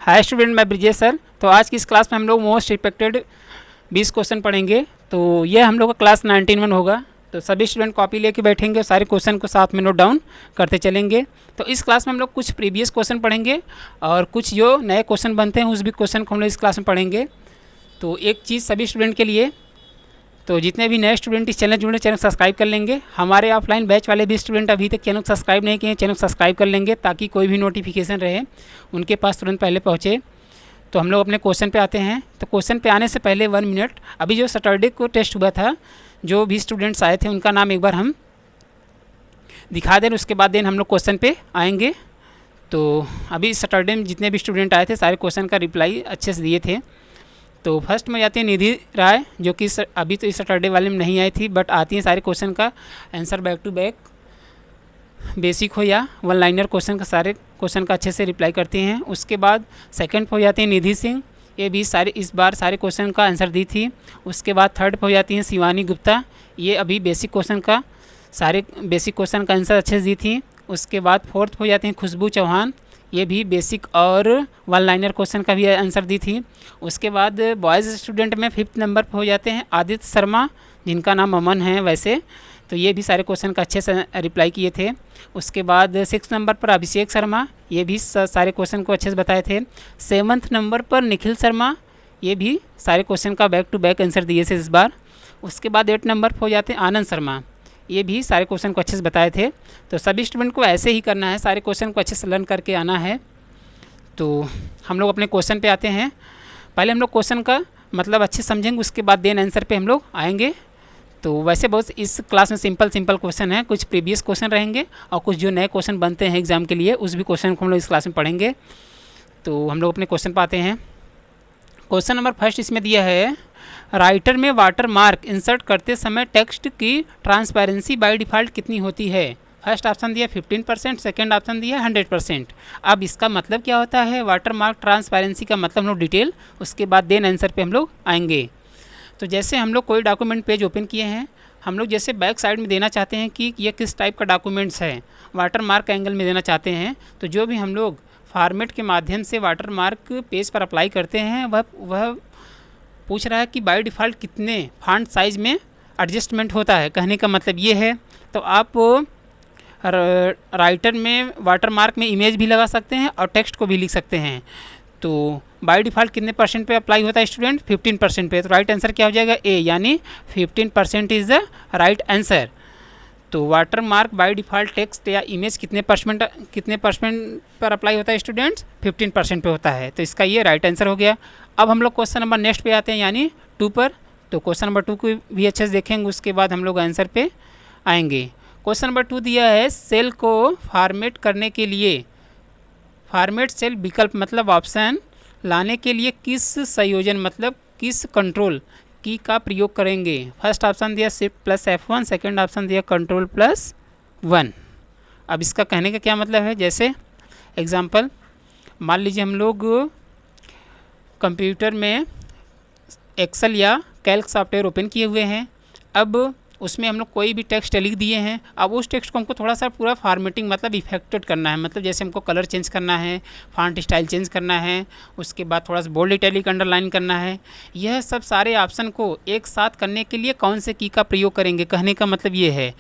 Hi student, मैं Brijesh sir. तो आज की इस क्लास में हम लोग मोस्ट रिस्पेक्टेड 20 क्वेश्चन पढ़ेंगे। तो ये हम लोग का क्लास 19-1 होगा। तो सभी स्टूडेंट कॉपी लेके बैठेंगे और सारे क्वेश्चन को साथ में नोट डाउन करते चलेंगे। तो इस क्लास में हम लोग कुछ प्रीवियस क्वेश्चन पढ़ेंगे और कुछ जो नए क्वेश्चन बनते हैं उस भी क्वेश्चन को हम लोग इस क्लास में पढ़ेंगे। तो एक चीज़ सभी स्टूडेंट के लिए, तो जितने भी नए स्टूडेंट इस चैनल जुड़े चैनल सब्सक्राइब कर लेंगे। हमारे ऑफलाइन बैच वाले भी स्टूडेंट अभी तक चैनल सब्सक्राइब नहीं किए, चैनल सब्सक्राइब कर लेंगे ताकि कोई भी नोटिफिकेशन रहे उनके पास तुरंत पहले पहुँचे। तो हम लोग अपने क्वेश्चन पे आते हैं। तो क्वेश्चन पे आने से पहले 1 मिनट, अभी जो सैटरडे को टेस्ट हुआ था, जो भी स्टूडेंट्स आए थे उनका नाम एक बार हम दिखा दें, उसके बाद देन हम लोग क्वेश्चन पे आएंगे। तो अभी सैटरडे में जितने भी स्टूडेंट आए थे सारे क्वेश्चन का रिप्लाई अच्छे से दिए थे। तो फर्स्ट में जाती है निधि राय, जो कि अभी तो इस सैटरडे वाले में नहीं आई थी, बट आती है सारे क्वेश्चन का answer back to back, basic हो या वन लाइनर क्वेश्चन का, सारे क्वेश्चन का अच्छे से रिप्लाई करती हैं। उसके बाद सेकंड पे हो जाती है निधि सिंह, ये भी इस बार सारे क्वेश्चन का आंसर दी थी। उसके बाद थर्ड पे हो जाती हैं शिवानी गुप्ता, ये अभी बेसिक क्वेश्चन का सारे बेसिक क्वेश्चन का आंसर अच्छे से दी थी। उसके बाद फोर्थ पे हो जाती हैं खुशबू चौहान, ये भी बेसिक और वन लाइनर क्वेश्चन का भी आंसर दी थी। उसके बाद बॉयज़ स्टूडेंट में 5th नंबर पर हो जाते हैं आदित्य शर्मा, जिनका नाम अमन है वैसे, तो ये भी सारे क्वेश्चन का अच्छे से रिप्लाई किए थे। उसके बाद 6th नंबर पर अभिषेक शर्मा, ये भी सारे क्वेश्चन को अच्छे से बताए थे। 7th नंबर पर निखिल शर्मा, ये भी सारे क्वेश्चन का बैक टू बैक आंसर दिए थे इस बार। उसके बाद 8 नंबर पर हो जाते हैं आनंद शर्मा, ये भी सारे क्वेश्चन को अच्छे से बताए थे। तो सभी स्टूडेंट को ऐसे ही करना है, सारे क्वेश्चन को अच्छे से लर्न करके आना है। तो हम लोग अपने क्वेश्चन पे आते हैं। पहले हम लोग क्वेश्चन का मतलब अच्छे समझेंगे, उसके बाद देन आंसर पे हम लोग आएंगे। तो वैसे बहुत इस क्लास में सिंपल क्वेश्चन है, कुछ प्रीवियस क्वेश्चन रहेंगे और कुछ जो नए क्वेश्चन बनते हैं एग्जाम के लिए उस भी क्वेश्चन को हम लोग इस क्लास में पढ़ेंगे। तो हम लोग अपने क्वेश्चन पर आते हैं। क्वेश्चन नंबर फर्स्ट इसमें दिया है, राइटर में वाटर मार्क इंसर्ट करते समय टेक्स्ट की ट्रांसपेरेंसी बाय डिफ़ॉल्ट कितनी होती है। फर्स्ट ऑप्शन दिया 15%, सेकेंड ऑप्शन दिया 100%। अब इसका मतलब क्या होता है, वाटर मार्क ट्रांसपेरेंसी का मतलब हम लोग डिटेल, उसके बाद देन आंसर पे हम लोग आएंगे। तो जैसे हम लोग कोई डॉक्यूमेंट पेज ओपन किए हैं, हम लोग जैसे बैक साइड में देना चाहते हैं कि ये किस टाइप का डॉक्यूमेंट्स है, वाटर मार्क एंगल में देना चाहते हैं। तो जो भी हम लोग फॉर्मेट के माध्यम से वाटर मार्क पेज पर अप्लाई करते हैं वह पूछ रहा है कि बाय डिफ़ॉल्ट कितने फॉन्ट साइज़ में एडजस्टमेंट होता है। कहने का मतलब ये है, तो आप राइटर में वाटर मार्क में इमेज भी लगा सकते हैं और टेक्स्ट को भी लिख सकते हैं। तो बाय डिफ़ॉल्ट कितने % पे अप्लाई होता है स्टूडेंट, 15% पे। तो राइट आंसर क्या हो जाएगा, ए, यानी 15% इज़ द राइट आंसर। तो water mark by default text या इमेज कितने परसेंट पर अप्लाई होता है स्टूडेंट्स, 15% पे होता है। तो इसका ये राइट आंसर हो गया। अब हम लोग क्वेश्चन नंबर नेक्स्ट पे आते हैं, यानी 2 पर। तो क्वेश्चन नंबर 2 को भी अच्छे से देखेंगे, उसके बाद हम लोग आंसर पे आएंगे। क्वेश्चन नंबर 2 दिया है, सेल को फॉर्मेट करने के लिए फॉर्मेट सेल विकल्प मतलब ऑप्शन लाने के लिए किस संयोजन मतलब किस कंट्रोल की का प्रयोग करेंगे। फर्स्ट ऑप्शन दिया Shift+F1, सेकेंड ऑप्शन दिया Ctrl+1। अब इसका कहने का क्या मतलब है, जैसे एग्जांपल मान लीजिए हम लोग कंप्यूटर में एक्सेल या कैल्क सॉफ्टवेयर ओपन किए हुए हैं। अब उसमें हम लोग कोई भी टेक्स्ट लिख दिए हैं। अब उस टेक्स्ट को हमको थोड़ा सा पूरा फॉर्मेटिंग मतलब इफेक्टेड करना है, मतलब जैसे हमको कलर चेंज करना है, फॉन्ट स्टाइल चेंज करना है, उसके बाद थोड़ा सा बोल्ड इटैलिक अंडरलाइन करना है। यह सब सारे ऑप्शन को एक साथ करने के लिए कौन से की का प्रयोग करेंगे, कहने का मतलब ये है।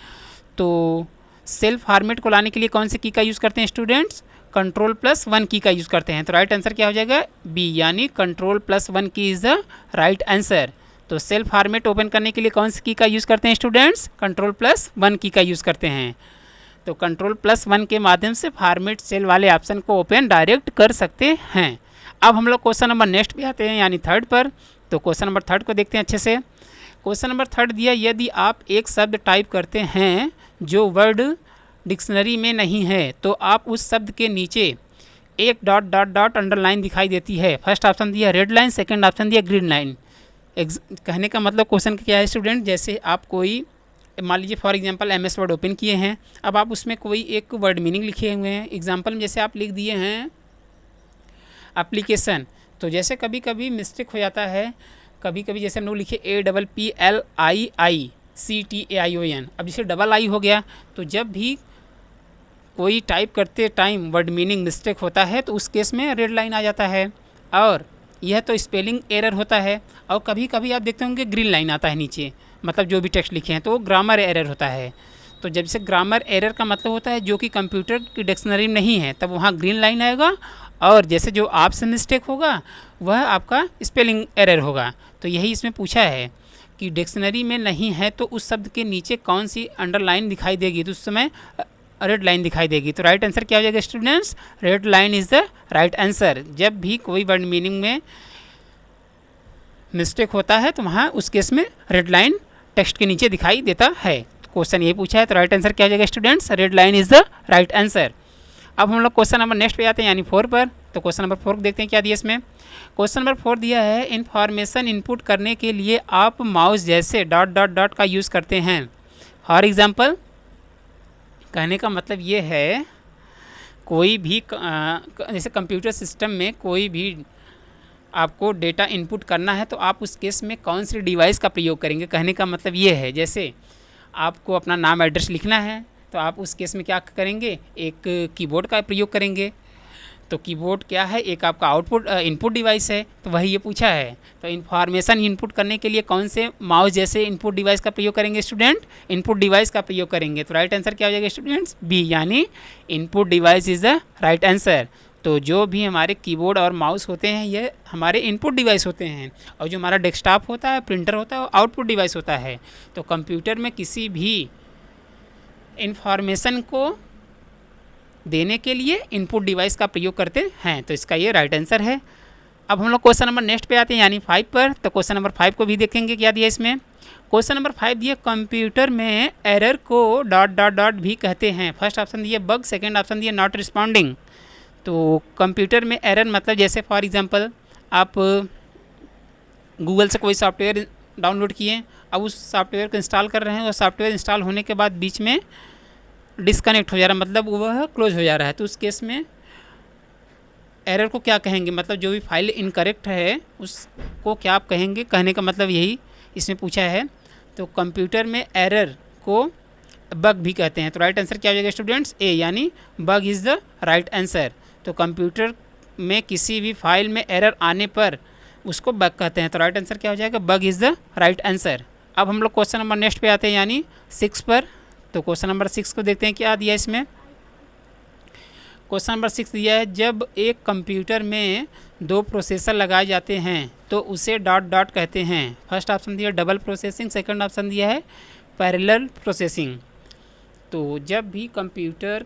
तो सेल्फ फॉर्मेट को लाने के लिए कौन से की का यूज़ करते हैं स्टूडेंट्स, Ctrl+1 की का यूज़ करते हैं। तो राइट आंसर क्या हो जाएगा, बी, यानी Ctrl+1 की इज़ द राइट आंसर। तो सेल फॉर्मेट ओपन करने के लिए कौन सी की का यूज़ करते हैं स्टूडेंट्स, Ctrl+1 की का यूज़ करते हैं। तो Ctrl+1 के माध्यम से फॉर्मेट सेल वाले ऑप्शन को ओपन डायरेक्ट कर सकते हैं। अब हम लोग क्वेश्चन नंबर नेक्स्ट पे आते हैं, यानी 3rd पर। तो क्वेश्चन नंबर 3rd को देखते हैं अच्छे से। क्वेश्चन नंबर 3rd दिया, यदि आप एक शब्द टाइप करते हैं जो वर्ड डिक्शनरी में नहीं है, तो आप उस शब्द के नीचे एक डॉट डॉट डॉट अंडरलाइन दिखाई देती है। फर्स्ट ऑप्शन दिया रेड लाइन, सेकेंड ऑप्शन दिया ग्रीन लाइन। कहने का मतलब क्वेश्चन क्या है स्टूडेंट, जैसे आप कोई मान लीजिए for example MS word open किए हैं। अब आप उसमें कोई एक वर्ड मीनिंग लिखे हुए हैं। एग्जांपल में जैसे आप लिख दिए हैं एप्लीकेशन, तो जैसे कभी कभी मिस्टेक हो जाता है, कभी कभी जैसे हम लोग लिखे APPLIICTAION, अब जैसे डबल आई हो गया। तो जब भी कोई टाइप करते टाइम वर्ड मीनिंग मिस्टेक होता है तो उस केस में रेड लाइन आ जाता है, और यह तो स्पेलिंग एरर होता है। और कभी कभी आप देखते होंगे ग्रीन लाइन आता है नीचे, मतलब जो भी टेक्स्ट लिखे हैं तो वो ग्रामर एरर होता है। तो जब से ग्रामर एरर का मतलब होता है जो कि कंप्यूटर की डिक्शनरी में नहीं है, तब वहाँ ग्रीन लाइन आएगा, और जैसे जो आपसे मिस्टेक होगा वह आपका स्पेलिंग एरर होगा। तो यही इसमें पूछा है कि डिक्शनरी में नहीं है तो उस शब्द के नीचे कौन सी अंडरलाइन दिखाई देगी, तो उस समय रेड लाइन दिखाई देगी। तो राइट आंसर क्या हो जाएगा students? Red line is the right answer. जब भी कोई वर्ड मीनिंग में मिस्टेक होता है तो वहाँ उस केस में रेड लाइन टेक्स्ट के नीचे दिखाई देता है। क्वेश्चन ये पूछा है, तो राइट आंसर क्या हो जाएगा students? Red line is the right answer. अब हम लोग क्वेश्चन नंबर नेक्स्ट पे आते हैं, यानी 4 पर। तो क्वेश्चन नंबर 4 देखते हैं क्या दिया इसमें। क्वेश्चन नंबर 4 दिया है, इन्फॉर्मेशन इनपुट करने के लिए आप माउस जैसे डॉट डॉट डॉट का यूज़ करते हैं। फॉर एग्जाम्पल, कहने का मतलब ये है कोई भी जैसे कंप्यूटर सिस्टम में कोई भी आपको डेटा इनपुट करना है तो आप उस केस में कौन सी डिवाइस का प्रयोग करेंगे। कहने का मतलब ये है, जैसे आपको अपना नाम एड्रेस लिखना है तो आप उस केस में क्या करेंगे, एक कीबोर्ड का प्रयोग करेंगे। तो कीबोर्ड क्या है, एक आपका आउटपुट इनपुट डिवाइस है, तो वही ये पूछा है। तो इन्फॉर्मेशन इनपुट करने के लिए कौन से माउस जैसे इनपुट डिवाइस का प्रयोग करेंगे स्टूडेंट? इनपुट डिवाइस का प्रयोग करेंगे। तो राइट आंसर क्या हो जाएगा स्टूडेंट्स? बी, यानी input device is the right answer. तो जो भी हमारे कीबोर्ड और माउस होते हैं ये हमारे इनपुट डिवाइस होते हैं, और जो हमारा डेस्कटॉप होता है, प्रिंटर होता है, वो आउटपुट डिवाइस होता है। तो कंप्यूटर में किसी भी इंफॉर्मेशन को देने के लिए इनपुट डिवाइस का प्रयोग करते हैं। तो इसका ये राइट आंसर है। अब हम लोग क्वेश्चन नंबर नेक्स्ट पे आते हैं, यानी 5 पर। तो क्वेश्चन नंबर 5 को भी देखेंगे क्या दिया इसमें। क्वेश्चन नंबर 5 दिया, कंप्यूटर में error co dot dot dot भी कहते हैं। फर्स्ट ऑप्शन दिया बग, सेकेंड ऑप्शन दिया नॉट रिस्पॉन्डिंग। तो कंप्यूटर में एरर मतलब जैसे फॉर एग्जांपल आप गूगल से कोई सॉफ्टवेयर डाउनलोड किए, अब उस सॉफ्टवेयर को इंस्टॉल कर रहे हैं, और सॉफ्टवेयर इंस्टॉल होने के बाद बीच में डिस्कनेक्ट हो जा रहा है, मतलब वह क्लोज हो जा रहा है। तो उस केस में एरर को क्या कहेंगे, मतलब जो भी फाइल इनकरेक्ट है उसको क्या आप कहेंगे। कहने का मतलब यही इसमें पूछा है। तो कंप्यूटर में एरर को बग भी कहते हैं। तो राइट आंसर क्या हो जाएगा स्टूडेंट्स? ए, यानी bug is the right answer. तो कंप्यूटर में किसी भी फाइल में एरर आने पर उसको बग कहते हैं। तो राइट आंसर क्या हो जाएगा? Bug is the right answer. अब हम लोग क्वेश्चन नंबर नेक्स्ट पे आते हैं, यानी 6 पर। तो क्वेश्चन नंबर 6 को देखते हैं क्या दिया इसमें। क्वेश्चन नंबर 6 दिया है, जब एक कंप्यूटर में 2 प्रोसेसर लगाए जाते हैं तो उसे डॉट डॉट कहते हैं। फर्स्ट ऑप्शन दिया डबल प्रोसेसिंग, सेकंड ऑप्शन दिया है पैरेलल प्रोसेसिंग। तो जब भी कंप्यूटर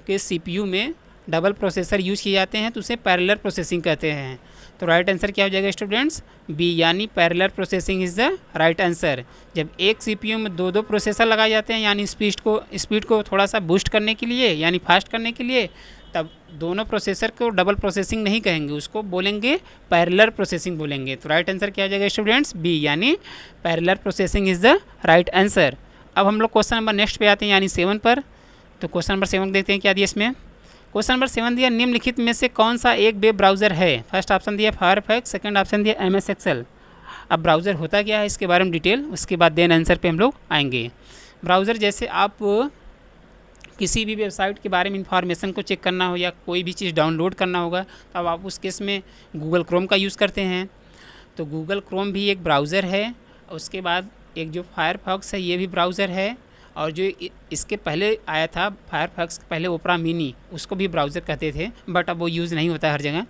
के सीपीयू में डबल प्रोसेसर यूज़ किए जाते हैं तो उसे पैरेलल प्रोसेसिंग कहते हैं। तो राइट आंसर क्या हो जाएगा स्टूडेंट्स? बी, यानी parallel processing is the right answer. जब एक सीपीयू में 2 प्रोसेसर लगाए जाते हैं, यानी स्पीड को थोड़ा सा बूस्ट करने के लिए, यानी फास्ट करने के लिए, तब दोनों प्रोसेसर को डबल प्रोसेसिंग नहीं कहेंगे, उसको बोलेंगे पैरेलल प्रोसेसिंग बोलेंगे। तो राइट आंसर क्या हो जाएगा स्टूडेंट्स? बी, यानी parallel processing is the right answer. अब हम लोग क्वेश्चन नंबर नेक्स्ट पे आते हैं, यानी 7 पर। तो क्वेश्चन नंबर 7 देखते हैं क्या दिया इसमें। क्वेश्चन नंबर 7 दिया, निम्नलिखित में से कौन सा एक वेब ब्राउज़र है। फर्स्ट ऑप्शन दिया फायरफॉक्स, सेकंड ऑप्शन दिया MS Excel। अब ब्राउज़र होता क्या है इसके बारे में डिटेल, उसके बाद देन आंसर पे हम लोग आएंगे। ब्राउज़र जैसे आप किसी भी वेबसाइट के बारे में इंफॉर्मेशन को चेक करना हो या कोई भी चीज़ डाउनलोड करना होगा तो अब आप उस केस में गूगल क्रोम का यूज़ करते हैं। तो गूगल क्रोम भी एक ब्राउज़र है। उसके बाद एक जो फायरफॉक्स है ये भी ब्राउज़र है, और जो इसके पहले आया था फायरफॉक्स पहले ओपरा मिनी, उसको भी ब्राउज़र कहते थे, बट अब वो यूज़ नहीं होता हर जगह।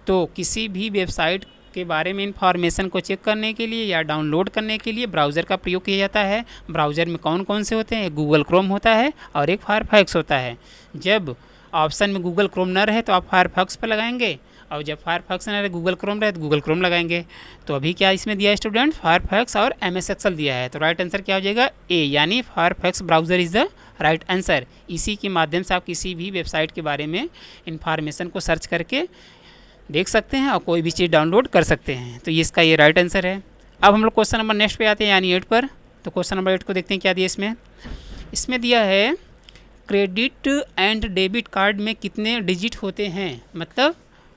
तो किसी भी वेबसाइट के बारे में इंफॉर्मेशन को चेक करने के लिए या डाउनलोड करने के लिए ब्राउज़र का प्रयोग किया जाता है। ब्राउज़र में कौन कौन से होते हैं? एक गूगल क्रोम होता है और एक फायरफॉक्स होता है। जब ऑप्शन में गूगल क्रोम न रहे तो आप फायरफॉक्स पर लगाएंगे, और जब फायरफॉक्स न रहे गूगल क्रोम रहे तो गूगल क्रोम लगाएंगे। तो अभी क्या इसमें दिया है स्टूडेंट? फायरफॉक्स और MS Excel दिया है। तो राइट आंसर क्या हो जाएगा? ए, यानी Firefox browser is the right answer. इसी के माध्यम से आप किसी भी वेबसाइट के बारे में इंफॉर्मेशन को सर्च करके देख सकते हैं और कोई भी चीज़ डाउनलोड कर सकते हैं। तो इसका ये राइट आंसर है। अब हम लोग क्वेश्चन नंबर नेक्स्ट पे आते हैं, यानी 8 पर। तो क्वेश्चन नंबर 8 को देखते हैं क्या दिया इसमें। इसमें दिया है क्रेडिट एंड डेबिट कार्ड में कितने डिजिट होते हैं, मतलब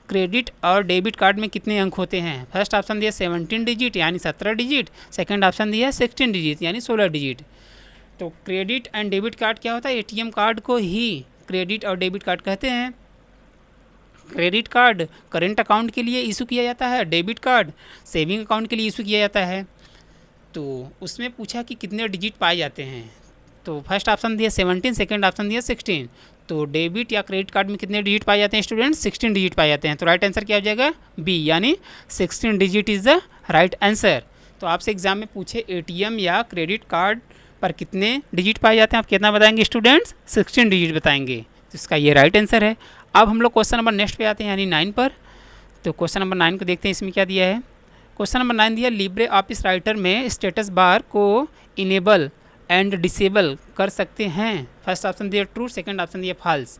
क्रेडिट और डेबिट कार्ड में कितने अंक होते हैं। फर्स्ट ऑप्शन दिया 17 डिजिट यानी 17 डिजिट, सेकंड ऑप्शन दिया 16 डिजिट यानी 16 डिजिट। तो क्रेडिट एंड डेबिट कार्ड क्या होता है? ATM कार्ड को ही क्रेडिट और डेबिट कार्ड कहते हैं। क्रेडिट कार्ड करेंट अकाउंट के लिए इशू किया जाता है, डेबिट कार्ड सेविंग अकाउंट के लिए इशू किया जाता है। तो उसमें पूछा कि कितने डिजिट पाए जाते हैं, तो फर्स्ट ऑप्शन दिया 17, सेकंड ऑप्शन दिया 16। तो डेबिट या क्रेडिट कार्ड में कितने डिजिट पाए जाते हैं स्टूडेंट्स? 16 डिजिट पाए जाते हैं। तो राइट आंसर क्या हो जाएगा? बी, यानी 16 digit is the right answer. तो आपसे एग्जाम में पूछे एटीएम या क्रेडिट कार्ड पर कितने डिजिट पाए जाते हैं, आप कितना बताएंगे स्टूडेंट्स? 16 डिजिट बताएंगे। तो इसका ये राइट आंसर है। अब हम लोग क्वेश्चन नंबर नेक्स्ट पे आते हैं, यानी 9 पर। तो क्वेश्चन नंबर 9 को देखते हैं, इसमें क्या दिया है। क्वेश्चन नंबर 9 दिया, लिब्रे ऑफिस राइटर में स्टेटस बार को इनेबल एंड डिसेबल कर सकते हैं। फर्स्ट ऑप्शन दिया ट्रू, सेकंड ऑप्शन दिया फॉल्स।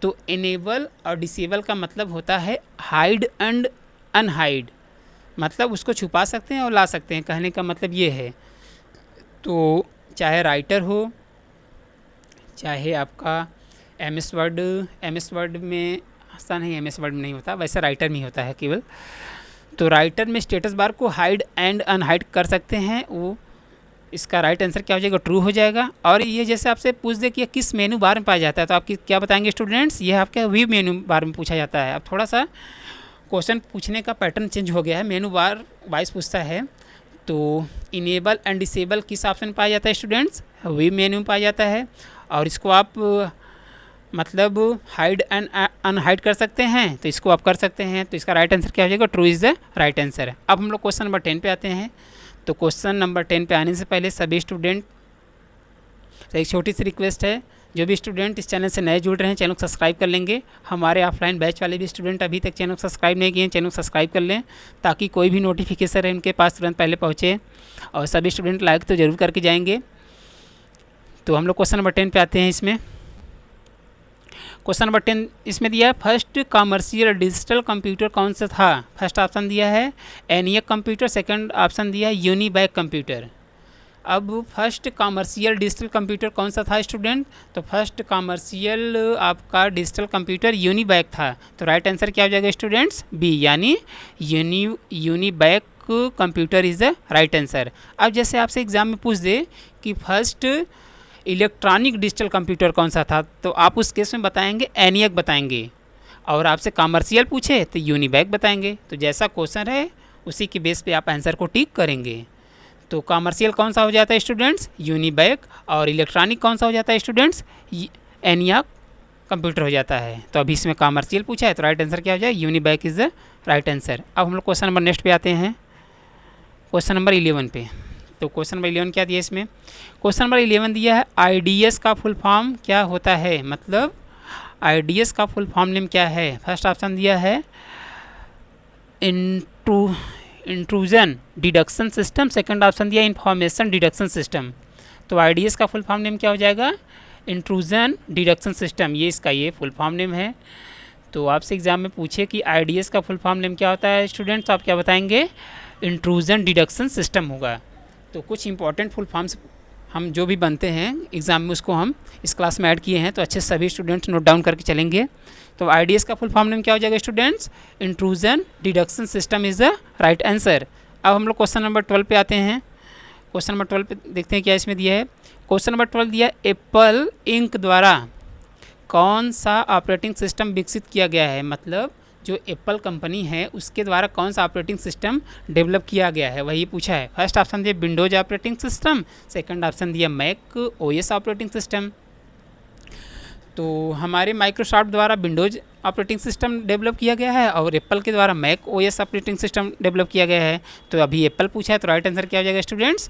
तो इनेबल और डिसेबल का मतलब होता है हाइड एंड अनहाइड, मतलब उसको छुपा सकते हैं और ला सकते हैं, कहने का मतलब ये है। तो चाहे राइटर हो, चाहे आपका एम एस वर्ड में ऐसा नहीं, एम एस वर्ड में नहीं होता, वैसे राइटर में ही होता है केवल। तो राइटर में स्टेटस बार को हाइड एंड अनहाइड कर सकते हैं, वो इसका राइट आंसर क्या हो जाएगा? ट्रू हो जाएगा। और ये जैसे आपसे पूछ दे कि किस मेनू बार में पाया जाता है, तो आप क्या बताएंगे स्टूडेंट्स? ये आपके व्यू मेनू बार में पूछा जाता है। अब थोड़ा सा क्वेश्चन पूछने का पैटर्न चेंज हो गया है, मेनू बार वाइज पूछता है। तो इनेबल एंड डिसेबल किस ऑप्शन में पाया जाता है स्टूडेंट्स? व्यू मेनू में पाया जाता है। और इसको आप मतलब हाइड एंड अनहाइड कर सकते हैं, तो इसको आप कर सकते हैं। तो इसका राइट आंसर क्या हो जाएगा? True is the right answer. अब हम लोग क्वेश्चन नंबर 10 पे आते हैं। तो क्वेश्चन नंबर 10 पे आने से पहले सभी स्टूडेंट से एक छोटी सी रिक्वेस्ट है, जो भी स्टूडेंट इस चैनल से नए जुड़ रहे हैं चैनल को सब्सक्राइब कर लेंगे। हमारे ऑफलाइन बैच वाले भी स्टूडेंट अभी तक चैनल को सब्सक्राइब नहीं किए हैं, चैनल को सब्सक्राइब कर लें, ताकि कोई भी नोटिफिकेशन है उनके पास तुरंत पहले पहुँचे। और सभी स्टूडेंट लाइक तो ज़रूर करके जाएंगे। तो हम लोग क्वेश्चन नंबर 10 पे आते हैं। इसमें क्वेश्चन नंबर 10 इसमें दिया है, फर्स्ट कमर्शियल डिजिटल कंप्यूटर कौन सा था? फर्स्ट ऑप्शन दिया है एनियक कंप्यूटर, सेकंड ऑप्शन दिया है यूनिबैक कंप्यूटर। अब फर्स्ट कमर्शियल डिजिटल कंप्यूटर कौन सा था स्टूडेंट? तो फर्स्ट कमर्शियल आपका डिजिटल कंप्यूटर यूनिबैक था। तो राइट आंसर क्या हो जाएगा स्टूडेंट्स? बी, यानी यूनिबैक computer is the right answer. अब जैसे आपसे एग्जाम में पूछ दे कि फर्स्ट इलेक्ट्रॉनिक डिजिटल कंप्यूटर कौन सा था, तो आप उस केस में बताएंगे एनियक बताएंगे, और आपसे कमर्शियल पूछे तो यूनिबैक बताएंगे। तो जैसा क्वेश्चन है उसी के बेस पे आप आंसर को टिक करेंगे। तो कमर्शियल कौन सा हो जाता है स्टूडेंट्स? यूनिबैक। और इलेक्ट्रॉनिक कौन सा हो जाता है स्टूडेंट्स? एनियक कंप्यूटर हो जाता है। तो अभी इसमें कमर्शियल पूछा है, तो राइट आंसर क्या हो जाए? यूनिबैक इज़ द राइट आंसर। अब हम लोग क्वेश्चन नंबर नेक्स्ट पे आते हैं, क्वेश्चन नंबर 11 पे। तो क्वेश्चन नंबर 11 क्या दिया इसमें? क्वेश्चन नंबर 11 दिया है, IDS का फुल फॉर्म क्या होता है? मतलब IDS का फुल फॉर्म नेम क्या है? फर्स्ट ऑप्शन दिया है intrusion deduction system, second option दिया इंफॉर्मेशन डिडक्शन सिस्टम। तो IDS का फुल फॉर्म नेम क्या हो जाएगा? इंट्रूजन डिडक्शन सिस्टम, ये इसका ये फुल फॉर्म नेम है। तो आपसे एग्जाम में पूछे कि IDS का फुल फॉर्म नेम क्या होता है स्टूडेंट्स, आप क्या बताएंगे? इंट्रूजन डिडक्शन सिस्टम होगा। तो कुछ इंपॉर्टेंट फुल फॉर्म्स हम जो भी बनते हैं एग्ज़ाम में उसको हम इस क्लास में ऐड किए हैं, तो अच्छे सभी स्टूडेंट्स नोट डाउन करके चलेंगे। तो IDS का फुल फॉर्म नेम क्या हो जाएगा students? Intrusion deduction system is the right answer. अब हम लोग क्वेश्चन नंबर 12 पे आते हैं। क्वेश्चन नंबर 12 पे देखते हैं क्या इसमें दिया है। क्वेश्चन नंबर 12 दिया है, एप्पल इंक द्वारा कौन सा ऑपरेटिंग सिस्टम विकसित किया गया है? मतलब जो एप्पल कंपनी है उसके द्वारा कौन सा ऑपरेटिंग सिस्टम डेवलप किया गया है, वही पूछा है। फर्स्ट ऑप्शन दिया Windows operating system, second option दिया मैक OS ऑपरेटिंग सिस्टम। तो हमारे माइक्रोसॉफ्ट द्वारा विंडोज ऑपरेटिंग सिस्टम डेवलप किया गया है और एप्पल के द्वारा Mac OS operating system develop किया गया है। तो अभी एप्पल पूछा है, तो राइट आंसर क्या हो जाएगा स्टूडेंट्स?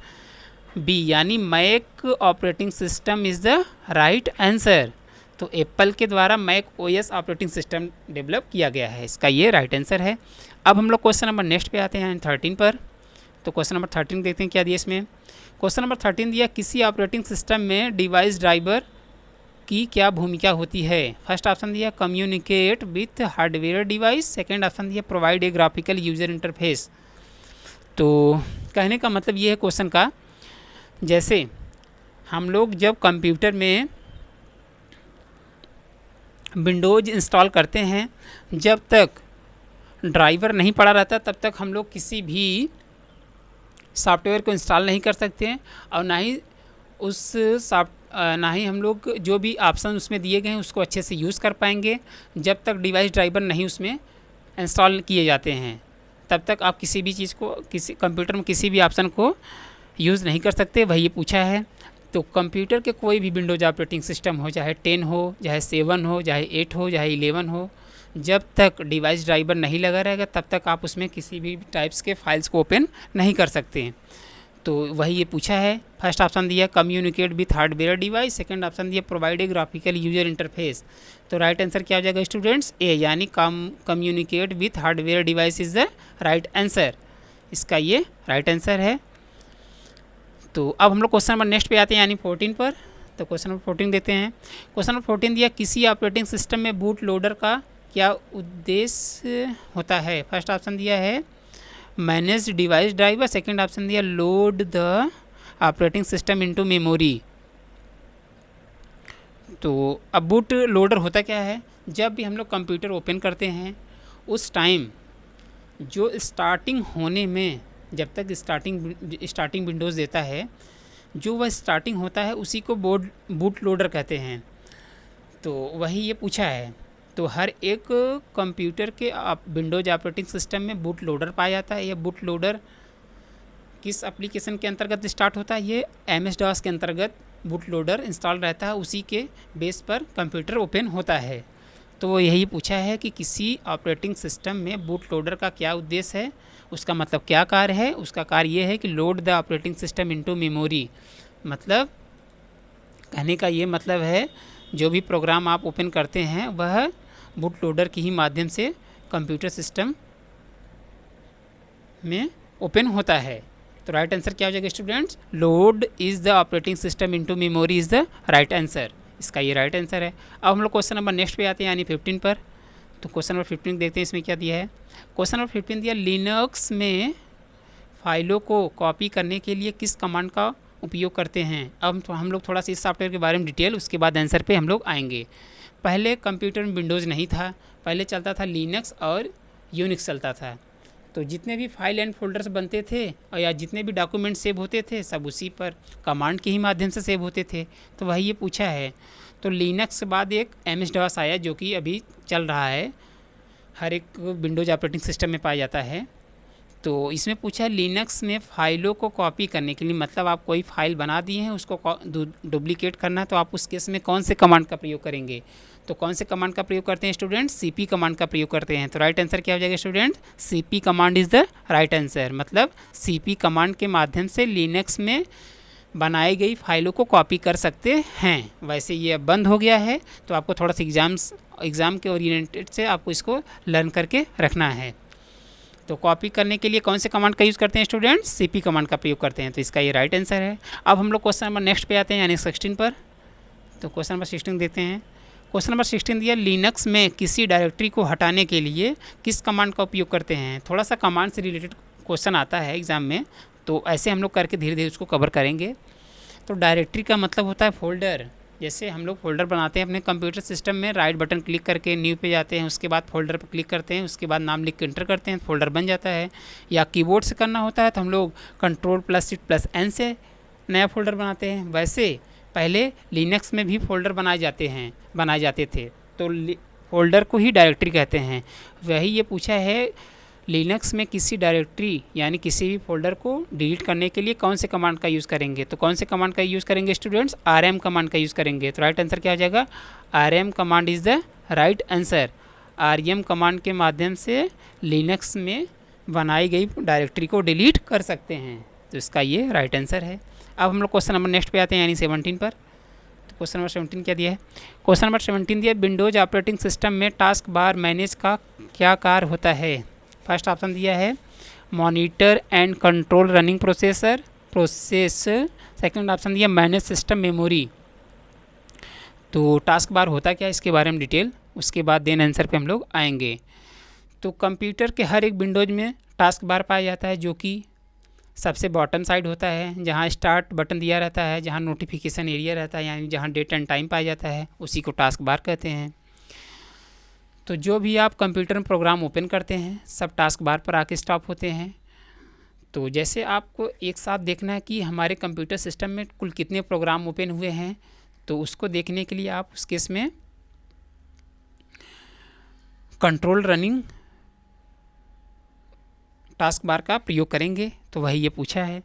बी, यानी Mac operating system is the right answer. तो एप्पल के द्वारा Mac OS operating system develop किया गया है, इसका ये राइट आंसर है। अब हम लोग क्वेश्चन नंबर नेक्स्ट पे आते हैं 13 पर। तो क्वेश्चन नंबर 13 देखते हैं क्या दिया इसमें। क्वेश्चन नंबर 13 दिया, किसी ऑपरेटिंग सिस्टम में डिवाइस ड्राइवर की क्या भूमिका होती है? फर्स्ट ऑप्शन दिया communicate with hardware device, second option दिया provide a graphical user interface. तो कहने का मतलब ये है क्वेश्चन का, जैसे हम लोग जब कंप्यूटर में विंडोज इंस्टॉल करते हैं, जब तक ड्राइवर नहीं पड़ा रहता तब तक हम लोग किसी भी सॉफ्टवेयर को इंस्टॉल नहीं कर सकते हैं, और ना ही उस ना ही हम लोग जो भी ऑप्शन उसमें दिए गए हैं उसको अच्छे से यूज़ कर पाएंगे जब तक डिवाइस ड्राइवर नहीं उसमें इंस्टॉल किए जाते हैं। तब तक आप किसी भी चीज़ को, किसी कंप्यूटर में किसी भी ऑप्शन को यूज़ नहीं कर सकते। वही ये पूछा है। तो कंप्यूटर के कोई भी विंडोज ऑपरेटिंग सिस्टम हो, चाहे 10 हो, चाहे 7 हो, चाहे 8 हो, चाहे 11 हो, जब तक डिवाइस ड्राइवर नहीं लगा रहेगा तब तक आप उसमें किसी भी टाइप्स के फाइल्स को ओपन नहीं कर सकते हैं। तो वही ये पूछा है। फर्स्ट ऑप्शन दिया communicate with hardware device, second option दिया provide a graphical user interface. तो राइट आंसर क्या हो जाएगा स्टूडेंट्स? ए, यानी communicate with hardware device is the right answer. इसका ये राइट आंसर है। तो अब हम लोग क्वेश्चन नंबर नेक्स्ट पे आते हैं, यानी 14 पर। तो क्वेश्चन नंबर 14 देते हैं। क्वेश्चन नंबर 14 दिया किसी ऑपरेटिंग सिस्टम में बूट लोडर का क्या उद्देश्य होता है? फर्स्ट ऑप्शन दिया है manage device driver, second option दिया load the operating system into memory. तो अब बूट लोडर होता क्या है? जब भी हम लोग कंप्यूटर ओपन करते हैं उस टाइम जो स्टार्टिंग होने में, जब तक स्टार्टिंग विंडोज़ देता है, जो वह स्टार्टिंग होता है उसी को बूट लोडर कहते हैं। तो वही ये पूछा है। तो हर एक कंप्यूटर के विंडोज ऑपरेटिंग सिस्टम में बूट लोडर पाया जाता है। यह बूट लोडर किस एप्लीकेशन के अंतर्गत स्टार्ट होता है? ये MS-DOS के अंतर्गत बूट लोडर इंस्टॉल रहता है, उसी के बेस पर कंप्यूटर ओपन होता है। तो वो यही पूछा है कि किसी ऑपरेटिंग सिस्टम में बूट लोडर का क्या उद्देश्य है, उसका मतलब क्या कार्य है? उसका कार्य ये है कि load the operating system into memory. मतलब कहने का ये मतलब है जो भी प्रोग्राम आप ओपन करते हैं वह बूट लोडर के ही माध्यम से कंप्यूटर सिस्टम में ओपन होता है। तो राइट आंसर क्या हो जाएगा students? Load is the operating system into memory is the right answer. इसका ये राइट आंसर है। अब हम लोग क्वेश्चन नंबर नेक्स्ट पे आते हैं, यानी 15 पर। तो क्वेश्चन नंबर 15 देखते हैं इसमें क्या दिया है। क्वेश्चन नंबर 15 दिया लिनक्स में फाइलों को कॉपी करने के लिए किस कमांड का उपयोग करते हैं? अब तो हम लोग थोड़ा सा इस सॉफ्टवेयर के बारे में डिटेल, उसके बाद आंसर पे हम लोग आएंगे। पहले कंप्यूटर में विंडोज़ नहीं था, पहले चलता था लिनक्स और यूनिक्स चलता था। तो जितने भी फाइल एंड फोल्डर्स बनते थे और या जितने भी डॉक्यूमेंट सेव होते थे सब उसी पर कमांड के ही माध्यम से सेव होते थे। तो वही ये पूछा है। तो लिनक्स के बाद एक MS-DOS आया जो कि अभी चल रहा है, हर एक विंडोज ऑपरेटिंग सिस्टम में पाया जाता है। तो इसमें पूछा है लिनक्स में फ़ाइलों को कॉपी करने के लिए, मतलब आप कोई फ़ाइल बना दिए हैं उसको डुप्लीकेट करना है, तो आप उस केस में कौन से कमांड का प्रयोग करेंगे? तो कौन से कमांड का प्रयोग करते हैं स्टूडेंट्स? CP कमांड का प्रयोग करते हैं। तो राइट आंसर क्या हो जाएगा student? CP command is the right answer. मतलब CP कमांड के माध्यम से लिनक्स में बनाई गई फाइलों को कॉपी कर सकते हैं। वैसे ये अब बंद हो गया है, तो आपको थोड़ा सा एग्ज़ाम के ओरिएंटेड से आपको इसको लर्न करके रखना है। तो कॉपी करने के लिए कौन से कमांड का यूज़ करते हैं स्टूडेंट्स? CP कमांड का प्रयोग करते हैं। तो इसका ये राइट आंसर है। अब हम लोग क्वेश्चन नंबर नेक्स्ट पे आते हैं, यानी 16 पर। तो क्वेश्चन नंबर 16 देखते हैं। क्वेश्चन नंबर 16 दिया लिनक्स में किसी डायरेक्टरी को हटाने के लिए किस कमांड का उपयोग करते हैं? थोड़ा सा कमांड से रिलेटेड क्वेश्चन आता है एग्ज़ाम में, तो ऐसे हम लोग करके धीरे धीरे उसको कवर करेंगे। तो डायरेक्टरी का मतलब होता है फोल्डर। जैसे हम लोग फोल्डर बनाते हैं अपने कंप्यूटर सिस्टम में, राइट बटन क्लिक करके न्यू पे जाते हैं, उसके बाद फोल्डर पर क्लिक करते हैं, उसके बाद नाम लिख के इंटर करते हैं, फोल्डर बन जाता है। या कीबोर्ड से करना होता है तो हम लोग Ctrl+Shift+N से नया फोल्डर बनाते हैं। वैसे पहले लिनक्स में भी फोल्डर बनाए जाते थे, तो फोल्डर को ही डायरेक्टरी कहते हैं। वही ये पूछा है लिनक्स में किसी डायरेक्टरी यानी किसी भी फोल्डर को डिलीट करने के लिए कौन से कमांड का यूज़ करेंगे? तो कौन से कमांड का यूज़ करेंगे स्टूडेंट्स? RM कमांड का यूज़ करेंगे। तो राइट आंसर क्या हो जाएगा? RM command is the right answer. RM command के माध्यम से लिनक्स में बनाई गई डायरेक्टरी को डिलीट कर सकते हैं। तो इसका ये राइट आंसर है। अब हम लोग क्वेश्चन नंबर नेक्स्ट पे आते हैं, यानी 17 पर। तो क्वेश्चन नंबर 17 क्या दिया है? क्वेश्चन नंबर 17 दिया विंडोज ऑपरेटिंग सिस्टम में टास्क बार मैनेज का क्या कार्य होता है? फर्स्ट ऑप्शन दिया है monitor and control running process. Second option दिया मैनेज सिस्टम मेमोरी। तो टास्क बार होता क्या है इसके बारे में डिटेल, उसके बाद देन आंसर पे हम लोग आएंगे। तो कंप्यूटर के हर एक विंडोज में टास्क बार पाया जाता है, जो कि सबसे बॉटम साइड होता है, जहां स्टार्ट बटन दिया रहता है, जहां नोटिफिकेशन एरिया रहता है, यानी जहां डेट एंड टाइम पाया जाता है, उसी को टास्क बार कहते हैं। तो जो भी आप कंप्यूटर में प्रोग्राम ओपन करते हैं सब टास्क बार पर आके स्टॉप होते हैं। तो जैसे आपको एक साथ देखना है कि हमारे कंप्यूटर सिस्टम में कुल कितने प्रोग्राम ओपन हुए हैं, तो उसको देखने के लिए आप उस केस में कंट्रोल रनिंग टास्क बार का प्रयोग करेंगे, तो वही ये पूछा है।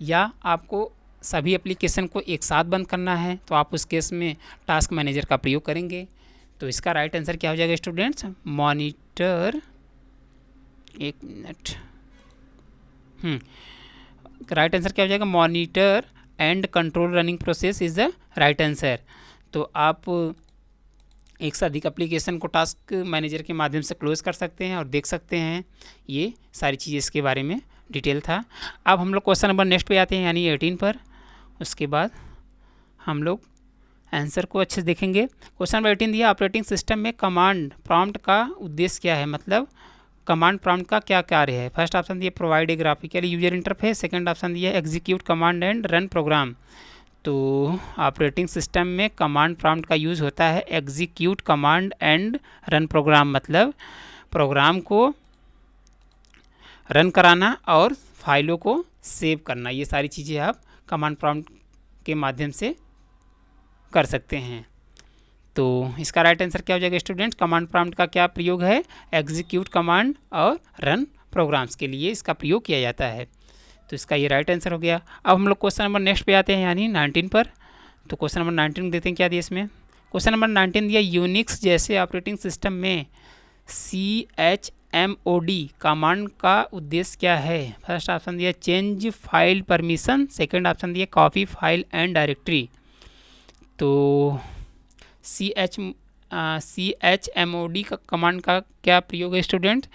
या आपको सभी एप्लीकेशन को एक साथ बंद करना है तो आप उस केस में टास्क मैनेजर का प्रयोग करेंगे। तो इसका राइट आंसर क्या हो जाएगा स्टूडेंट्स? मॉनिटर, एक मिनट, राइट आंसर क्या हो जाएगा? Monitor and control running process is the right answer. तो आप एक से अधिक एप्लीकेशन को टास्क मैनेजर के माध्यम से क्लोज कर सकते हैं और देख सकते हैं। ये सारी चीज़ें इसके बारे में डिटेल था। अब हम लोग क्वेश्चन नंबर नेक्स्ट पे आते हैं, यानी 18 पर। उसके बाद हम लोग आंसर को अच्छे से देखेंगे। क्वेश्चन नंबर 18 दिया, ऑपरेटिंग सिस्टम में कमांड प्रॉम्प्ट का उद्देश्य क्या है, मतलब कमांड प्रॉम्प्ट का क्या कार्य है। फर्स्ट ऑप्शन दिया provide a graphical user interface, second option दिया execute command and run program. तो ऑपरेटिंग सिस्टम में कमांड प्रॉम्प्ट का यूज़ होता है execute command and run program, मतलब प्रोग्राम को रन कराना और फाइलों को सेव करना। ये सारी चीज़ें आप कमांड प्रॉम्प्ट के माध्यम से कर सकते हैं। तो इसका राइट आंसर क्या हो जाएगा स्टूडेंट्स? कमांड प्रॉम्प्ट का क्या प्रयोग है? एग्जीक्यूट कमांड और रन प्रोग्राम्स के लिए इसका प्रयोग किया जाता है। तो इसका ये राइट आंसर हो गया। अब हम लोग क्वेश्चन नंबर नेक्स्ट पे आते हैं, यानी 19 पर। तो क्वेश्चन नंबर 19 देते हैं, क्या दिया इसमें? क्वेश्चन नंबर 19 दिया, यूनिक्स जैसे ऑपरेटिंग सिस्टम में CHMOD कमांड का उद्देश्य क्या है। फर्स्ट ऑप्शन दिया change file permission, second option दिया कॉपी फाइल एंड डायरेक्टरी। तो CHMOD का कमांड का क्या प्रयोग है स्टूडेंट?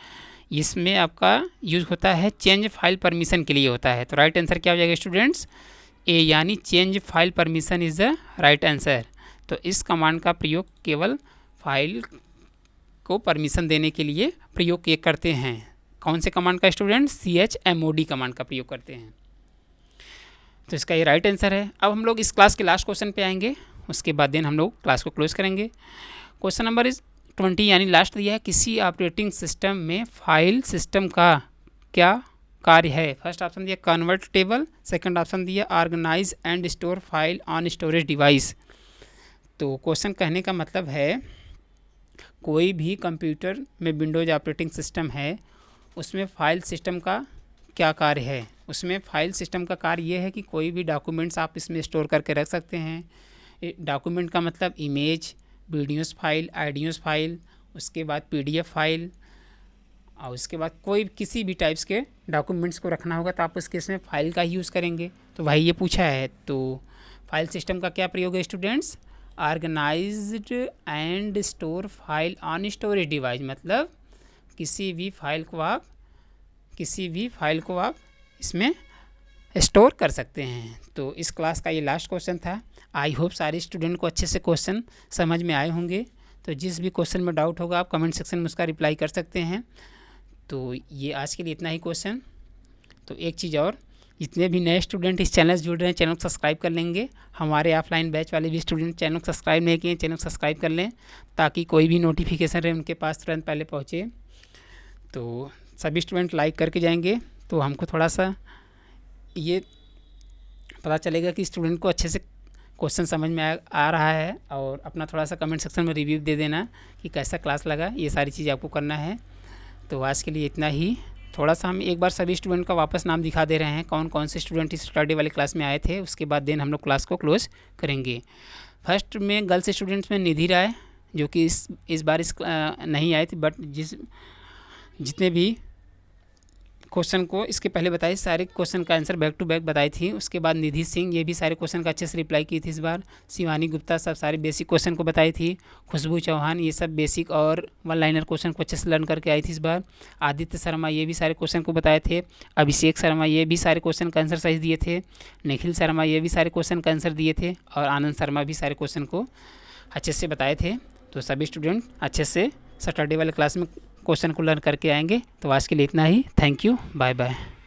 इसमें आपका यूज होता है चेंज फाइल परमिशन के लिए होता है। तो राइट आंसर क्या हो जाएगा स्टूडेंट्स? ए, यानी change file permission is the right answer. तो इस कमांड का प्रयोग केवल फाइल को परमिशन देने के लिए प्रयोग किए करते हैं। कौन से कमांड का स्टूडेंट? CHMOD कमांड का प्रयोग करते हैं। तो इसका ये राइट आंसर है। अब हम लोग इस क्लास के लास्ट क्वेश्चन पे आएंगे, उसके बाद दिन हम लोग क्लास को क्लोज करेंगे। क्वेश्चन नंबर 20 यानी लास्ट दिया है, किसी ऑपरेटिंग सिस्टम में फाइल सिस्टम का क्या कार्य है। फर्स्ट ऑप्शन दिया कन्वर्ट टेबल, सेकंड ऑप्शन दिया organise and store file on storage device. तो क्वेश्चन कहने का मतलब है कोई भी कंप्यूटर में विंडोज ऑपरेटिंग सिस्टम है, उसमें फाइल सिस्टम का क्या कार्य है। उसमें फाइल सिस्टम का कार्य ये है कि कोई भी डॉक्यूमेंट्स आप इसमें स्टोर करके रख सकते हैं। डॉक्यूमेंट का मतलब इमेज, वीडियोस फाइल, आइडियोस फाइल, उसके बाद PDF फाइल, और उसके बाद कोई किसी भी टाइप्स के डॉक्यूमेंट्स को रखना होगा तो आप उस केस में फ़ाइल का ही यूज़ करेंगे। तो भाई ये पूछा है। तो फाइल सिस्टम का क्या प्रयोग है students? Organised and store file on storage device, मतलब किसी भी फाइल को आप इसमें स्टोर कर सकते हैं। तो इस क्लास का ये लास्ट क्वेश्चन था। आई होप सारे स्टूडेंट को अच्छे से क्वेश्चन समझ में आए होंगे। तो जिस भी क्वेश्चन में डाउट होगा आप कमेंट सेक्शन में उसका रिप्लाई कर सकते हैं। तो ये आज के लिए इतना ही क्वेश्चन। तो एक चीज़ और, जितने भी नए स्टूडेंट इस चैनल से जुड़ रहे हैं चैनल को सब्सक्राइब कर लेंगे। हमारे ऑफलाइन बैच वाले भी स्टूडेंट चैनल को सब्सक्राइब नहीं किए, चैनल को सब्सक्राइब कर लें ताकि कोई भी नोटिफिकेशन रहे उनके पास तुरंत पहले पहुँचे। तो सभी स्टूडेंट लाइक करके जाएंगे तो हमको थोड़ा सा ये पता चलेगा कि स्टूडेंट को अच्छे से क्वेश्चन समझ में आ रहा है। और अपना थोड़ा सा कमेंट सेक्शन में रिव्यू दे देना कि कैसा क्लास लगा। ये सारी चीज़ें आपको करना है। तो आज के लिए इतना ही। थोड़ा सा हम एक बार सभी स्टूडेंट का वापस नाम दिखा दे रहे हैं, कौन कौन से स्टूडेंट इस सैटरडे वाली क्लास में आए थे। उसके बाद दिन हम लोग क्लास को क्लोज करेंगे। फर्स्ट में गर्ल्स स्टूडेंट्स में निधि राय, जो कि इस बार नहीं आए थे, बट जितने भी क्वेश्चन को इसके पहले बताए सारे क्वेश्चन का आंसर बैक टू बैक बताई थी। उसके बाद निधि सिंह, ये भी सारे क्वेश्चन का अच्छे से रिप्लाई की थी इस बार। शिवानी गुप्ता सब सारे बेसिक क्वेश्चन को बताई थी। खुशबू चौहान ये सब बेसिक और वन लाइनर क्वेश्चन को अच्छे से लर्न करके आई थी इस बार। आदित्य शर्मा ये भी सारे क्वेश्चन को बताए थे। अभिषेक शर्मा ये भी सारे क्वेश्चन का आंसर सही दिए थे। निखिल शर्मा ये भी सारे क्वेश्चन का आंसर दिए थे। और आनंद शर्मा भी सारे क्वेश्चन को अच्छे से बताए थे। तो सभी स्टूडेंट अच्छे से सैटरडे वाले क्लास में क्वेश्चन को लर्न करके आएंगे। तो आज के लिए इतना ही। Thank you, bye bye.